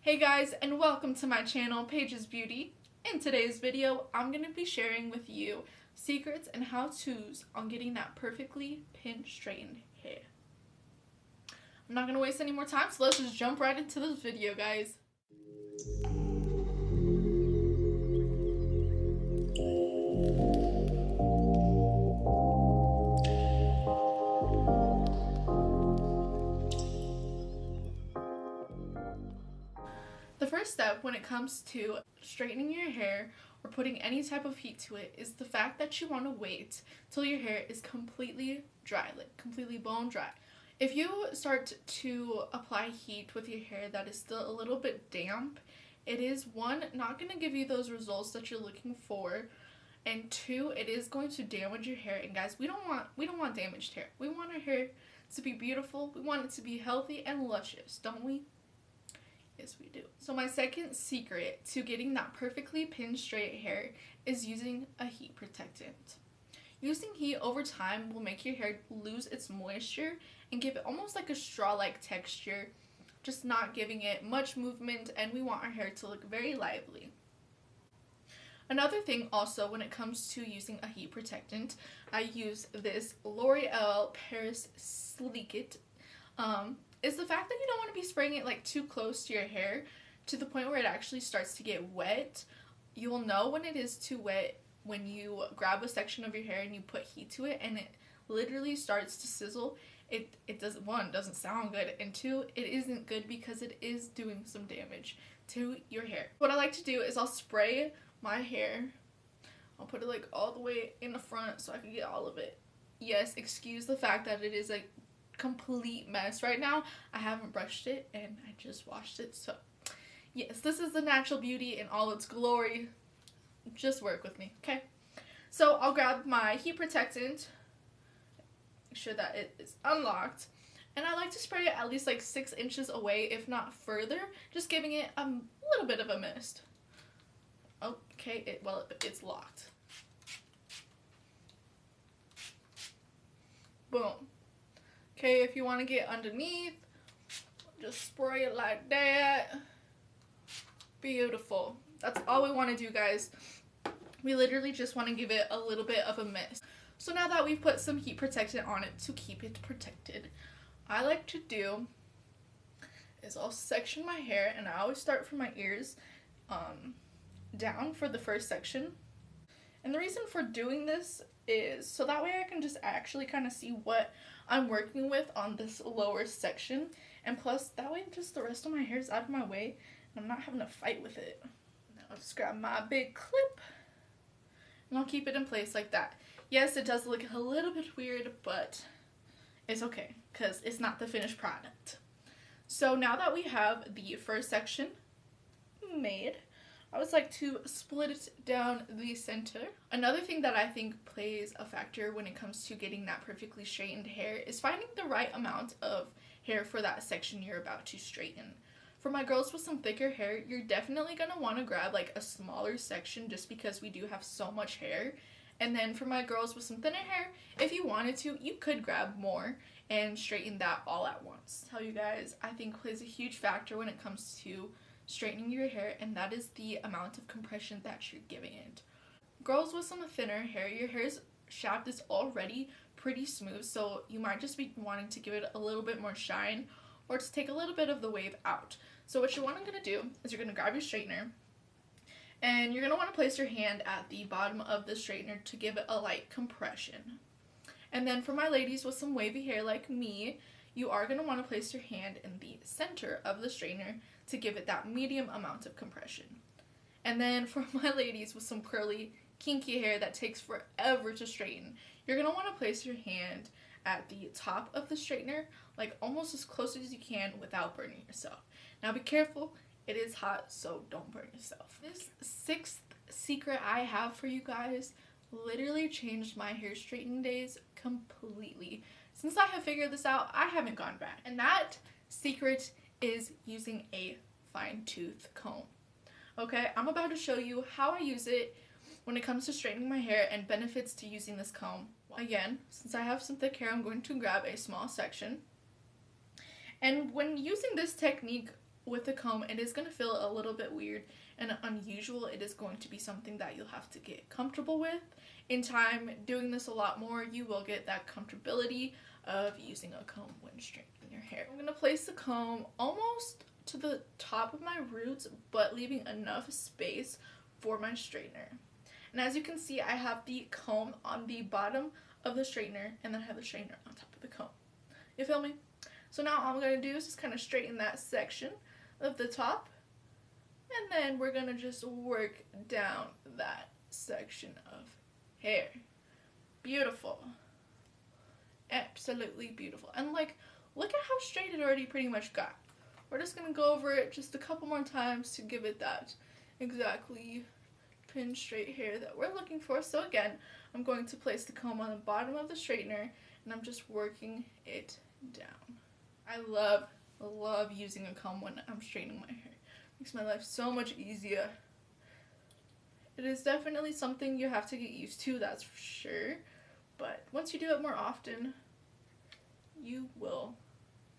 Hey guys, and welcome to my channel, Paige's Beauty. In today's video, I'm going to be sharing with you secrets and how-tos on getting that perfectly pin straightened hair. I'm not going to waste any more time, so let's just jump right into this video, guys. The first step when it comes to straightening your hair or putting any type of heat to it is the fact that you want to wait till your hair is completely dry, like completely bone dry. If you start to apply heat with your hair that is still a little bit damp, it is one, not going to give you those results that you're looking for, and two, it is going to damage your hair. And guys, we don't want damaged hair. We want our hair to be beautiful. We want it to be healthy and luscious, don't we? Yes, we do. So my second secret to getting that perfectly pin straight hair is using a heat protectant. Using heat over time will make your hair lose its moisture and give it almost like a straw-like texture, just not giving it much movement, and we want our hair to look very lively. Another thing also when it comes to using a heat protectant, I use this L'Oreal Paris Sleek It. Is the fact that you don't want to be spraying it like too close to your hair to the point where it actually starts to get wet. You will know when it is too wet when you grab a section of your hair and you put heat to it and it literally starts to sizzle. It doesn't, one, doesn't sound good, and two, it isn't good because it is doing some damage to your hair. What I like to do is I'll spray my hair. I'll put it like all the way in the front so I can get all of it. Yes, excuse the fact that it is a complete mess right now. I haven't brushed it and I just washed it, so yes, this is the natural beauty in all its glory. Just work with me, okay? So I'll grab my heat protectant, make sure that it is unlocked, and I like to spray it at least like 6 inches away, if not further, just giving it a little bit of a mist. Okay, it's locked. Boom. Okay, if you want to get underneath, just spray it like that. Beautiful. That's all we want to do, guys. We literally just want to give it a little bit of a mist. So now that we've put some heat protectant on it to keep it protected, I like to do is I'll section my hair, and I always start from my ears down for the first section. And the reason for doing this is so that way I can just actually kind of see what I'm working with on this lower section, and plus that way just the rest of my hair is out of my way and I'm not having to fight with it. Now I'll just grab my big clip and I'll keep it in place like that. Yes, it does look a little bit weird, but it's okay because it's not the finished product. So now that we have the first section made, I always like to split it down the center. Another thing that I think plays a factor when it comes to getting that perfectly straightened hair is finding the right amount of hair for that section you're about to straighten. For my girls with some thicker hair, you're definitely going to want to grab like a smaller section just because we do have so much hair. And then for my girls with some thinner hair, if you wanted to, you could grab more and straighten that all at once. Tell you guys, I think plays a huge factor when it comes to straightening your hair, and that is the amount of compression that you're giving it. Girls with some thinner hair, your hair's shaft is already pretty smooth, so you might just be wanting to give it a little bit more shine or to take a little bit of the wave out. So what you're going to do is you're going to grab your straightener and you're going to want to place your hand at the bottom of the straightener to give it a light compression. And then for my ladies with some wavy hair like me, you are going to want to place your hand in the center of the straightener to give it that medium amount of compression. And then for my ladies with some curly, kinky hair that takes forever to straighten, you're going to want to place your hand at the top of the straightener, like almost as close as you can without burning yourself. Now be careful, it is hot, so don't burn yourself. This sixth secret I have for you guys literally changed my hair straightening days completely. Since I have figured this out, I haven't gone back. And that secret is using a fine-tooth comb. Okay, I'm about to show you how I use it when it comes to straightening my hair and benefits to using this comb. Again, since I have some thick hair, I'm going to grab a small section. And when using this technique, with the comb, it is going to feel a little bit weird and unusual. It is going to be something that you'll have to get comfortable with. In time, doing this a lot more, you will get that comfortability of using a comb when straightening your hair. I'm going to place the comb almost to the top of my roots, but leaving enough space for my straightener. And as you can see, I have the comb on the bottom of the straightener, and then I have the straightener on top of the comb. You feel me? So now all I'm going to do is just kind of straighten that section of the top, and then we're going to just work down that section of hair. Beautiful. Absolutely beautiful. And like, look at how straight it already pretty much got. We're just going to go over it just a couple more times to give it that exactly pin straight hair that we're looking for. So again, I'm going to place the comb on the bottom of the straightener, and I'm just working it down. I love using a comb when I'm straightening my hair. It makes my life so much easier. It is definitely something you have to get used to, that's for sure. But once you do it more often, you will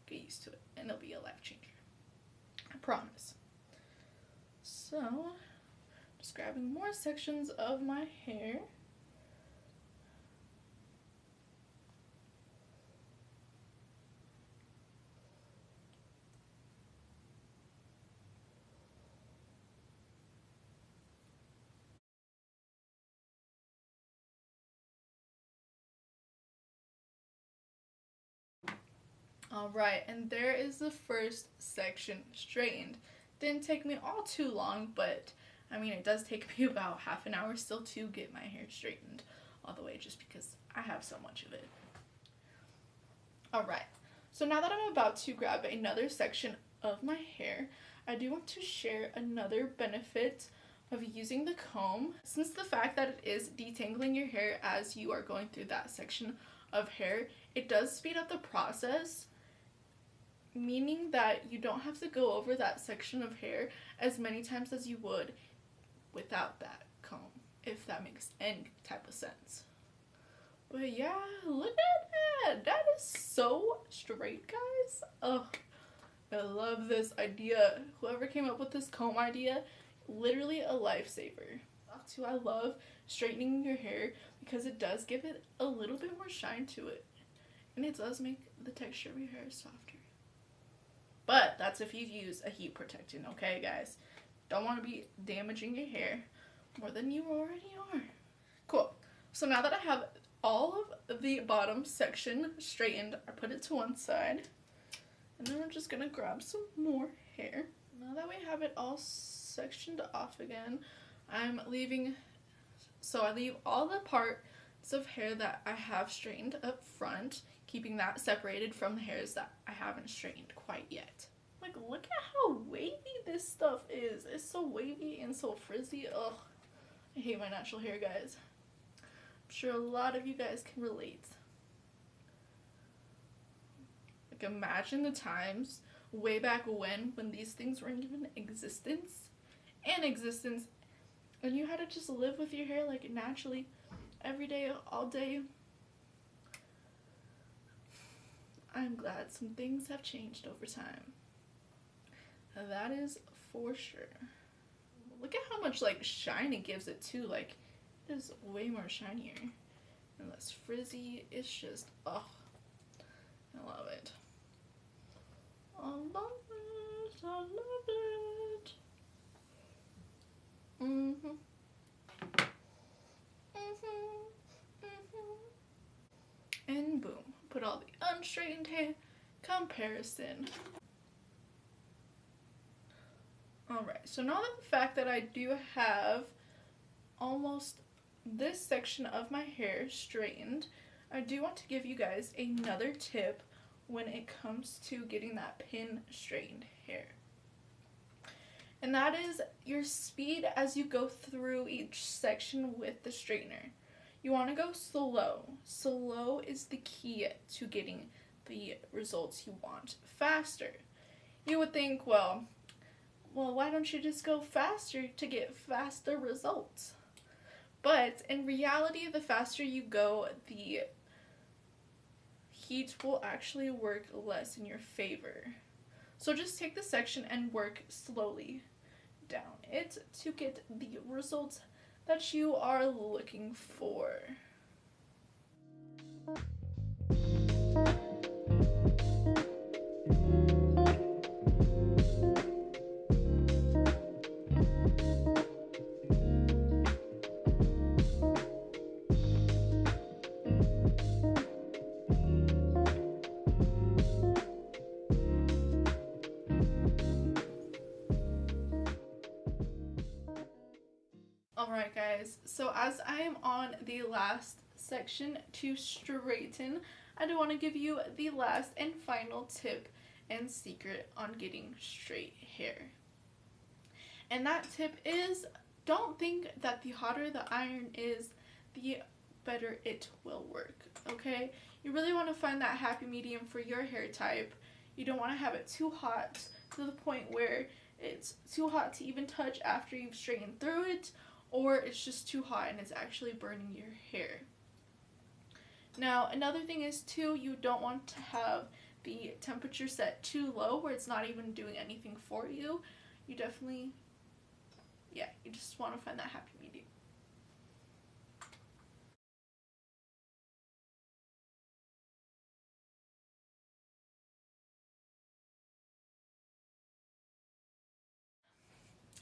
get used to it, and it'll be a life changer. I promise. So, just grabbing more sections of my hair. Alright, and there is the first section straightened. Didn't take me all too long, but I mean, it does take me about half an hour still to get my hair straightened all the way, just because I have so much of it. Alright, so now that I'm about to grab another section of my hair, I do want to share another benefit of using the comb. Since the fact that it is detangling your hair as you are going through that section of hair, it does speed up the process, meaning that you don't have to go over that section of hair as many times as you would without that comb, if that makes any type of sense. But yeah, look at that. That is so straight, guys. Oh, I love this idea. Whoever came up with this comb idea, literally a lifesaver. Too, I love straightening your hair because it does give it a little bit more shine to it, and it does make the texture of your hair softer. But that's if you use a heat protectant, okay, guys? Don't want to be damaging your hair more than you already are. Cool. So now that I have all of the bottom section straightened, I put it to one side, and then I'm just gonna grab some more hair. Now that we have it all sectioned off again, I leave all the parts of hair that I have straightened up front, keeping that separated from the hairs that I haven't straightened quite yet. Like, look at how wavy this stuff is. It's so wavy and so frizzy. Ugh, I hate my natural hair, guys. I'm sure a lot of you guys can relate. Like, imagine the times way back when these things weren't even in existence, and you had to just live with your hair like naturally every day, all day. I'm glad some things have changed over time. That is for sure. Look at how much like shine it gives it too. Like, it is way more shinier and less frizzy. It's just, oh, I love it. I love it. I love it. And boom, put all the unstraightened hair comparison. Alright, so now that the fact that I do have almost this section of my hair straightened, I do want to give you guys another tip when it comes to getting that pin straightened hair. And that is your speed as you go through each section with the straightener. You want to go slow. Slow is the key to getting the results you want faster. You would think, well, why don't you just go faster to get faster results? But in reality, the faster you go, the heat will actually work less in your favor. So just take the section and work slowly down it to get the results that you are looking for. Alright guys, so as I am on the last section to straighten, I do want to give you the last and final tip and secret on getting straight hair. And that tip is, don't think that the hotter the iron is, the better it will work, okay? You really want to find that happy medium for your hair type. You don't want to have it too hot to the point where it's too hot to even touch after you've straightened through it, or it's just too hot and it's actually burning your hair. Now, another thing is too, you don't want to have the temperature set too low where it's not even doing anything for you. You definitely, yeah, you just want to find that happy medium.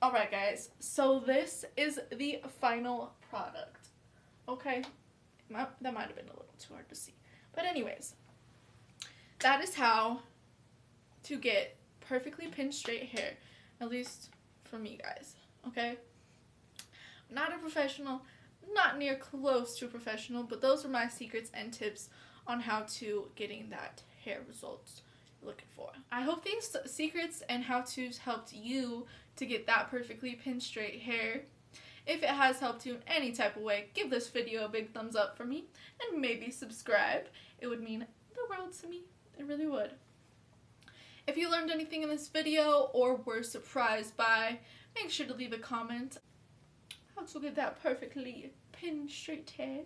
Alright guys, so this is the final product. Okay, that might have been a little too hard to see. But anyways, that is how to get perfectly pinned straight hair, at least for me guys, okay? I'm not a professional, not near close to a professional, but those are my secrets and tips on how to getting that hair results you're looking for. I hope these secrets and how-tos helped you to get that perfectly pinned straight hair. If it has helped you in any type of way, give this video a big thumbs up for me and maybe subscribe. It would mean the world to me. It really would. If you learned anything in this video or were surprised by, make sure to leave a comment. How to get that perfectly pinned straight hair.